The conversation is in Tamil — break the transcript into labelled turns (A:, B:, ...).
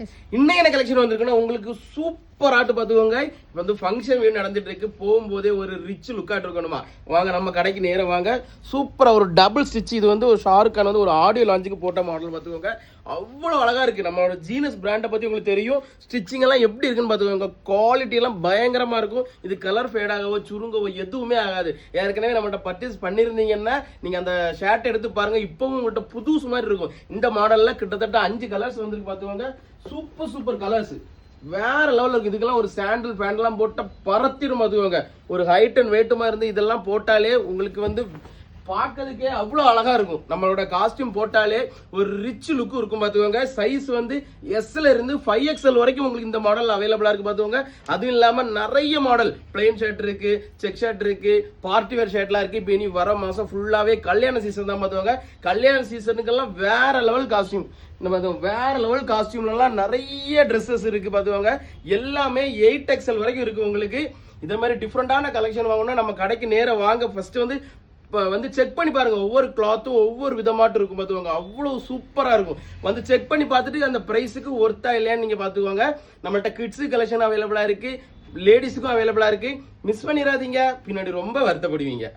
A: இன்னைக்கு என்ன கலெக்ஷன் வந்திருக்குன்னா உங்களுக்கு சூப்பர் ஆட்டு பார்த்துக்கோங்க. இப்போ வந்து ஃபங்க்ஷன் வீடு நடந்துட்டு இருக்கு, போகும்போதே ஒரு ரிச் லுக்காட்டு இருக்கணுமா, வாங்க நம்ம கடைக்கு நேரம் வாங்க. சூப்பராக ஒரு டபுள் ஸ்டிச், இது வந்து ஒரு ஷாருக் கான் வந்து ஒரு ஆடியோ லான்ச்சுக்கு போட்ட மாடல் பார்த்துக்கோங்க. அவ்வளோ அழகா இருக்கு. நம்மளோட ஜீனஸ் பிராண்டை பத்தி உங்களுக்கு தெரியும். ஸ்டிச்சிங் எல்லாம் எப்படி இருக்குன்னு பார்த்துக்கோங்க. குவாலிட்டி எல்லாம் பயங்கரமா இருக்கும். இது கலர் ஃபேட் ஆகவோ சுருங்கவோ எதுவுமே ஆகாது. ஏற்கனவே நம்மகிட்ட பர்ச்சேஸ் பண்ணிருந்தீங்கன்னா நீங்க அந்த ஷர்ட் எடுத்து பாருங்க, இப்பவும் உங்கள்கிட்ட புதுசு மாதிரி இருக்கும். இந்த மாடல்ல கிட்டத்தட்ட 5 கலர்ஸ் வந்து பார்த்துக்கோங்க. சூப்பர் சூப்பர் கலர்ஸ், வேற லெவலில் இருக்கு. இதுக்கெல்லாம் ஒரு சாண்டில் பேண்ட் எல்லாம் போட்ட பறத்திடும் பார்த்துக்கோங்க. ஒரு ஹைட் அண்ட் வெயிட்டுமா இருந்து இதெல்லாம் போட்டாலே உங்களுக்கு வந்து பார்க்கறதுக்கே அவ்வளோ அழகா இருக்கும். நம்மளோட காஸ்டியூம் போட்டாலே ஒரு ரிச் லுக் இருக்கும் பார்த்துக்கோங்க. சைஸ் வந்து எஸ்ல இருந்து 5XL வரைக்கும் உங்களுக்கு இந்த மாடல் அவைலபிளா இருக்கு பார்த்துக்கோங்க. அதுவும் இல்லாம நிறைய மாடல் பிளெயின் ஷர்ட் இருக்கு, செக் ஷர்ட் இருக்கு, பார்ட்டி வேர் ஷர்ட்லாம் இருக்கு. இப்போ இனி வர மாசம் ஃபுல்லாவே கல்யாண சீசன் தான் பார்த்துக்கோங்க. கல்யாண சீசனுக்கெல்லாம் வேற லெவல் காஸ்டியூம், இந்த வேற லெவல் காஸ்டியூம்லாம் நிறைய ட்ரெஸ்ஸஸ் இருக்கு பார்த்துக்கோங்க. எல்லாமே 8XL வரைக்கும் இருக்கு உங்களுக்கு. இதே மாதிரி டிஃப்ரெண்டான கலெக்ஷன் வாங்கணும்னா நம்ம கடைக்கு நேரம் வாங்க. ஃபர்ஸ்ட் வந்து செக் பண்ணி பாருங்க. ஒவ்வொரு கிளாத்தும் ஒவ்வொரு விதமாட்டு இருக்கும் பார்த்துக்கோங்க. அவ்வளவு சூப்பரா இருக்கும். வந்து செக் பண்ணி பார்த்துட்டு அந்த பிரைஸுக்கு ஒர்த்தா இல்லையான்னு நீங்க பாத்துக்கோங்க. நம்மள்ட்ட கிட்ஸு கலெக்ஷன் அவைலபிளா இருக்கு, லேடிஸுக்கும் அவைலபிளா இருக்கு. மிஸ் பண்ணிடாதீங்க, பின்னாடி ரொம்ப வருத்தப்படுவீங்க.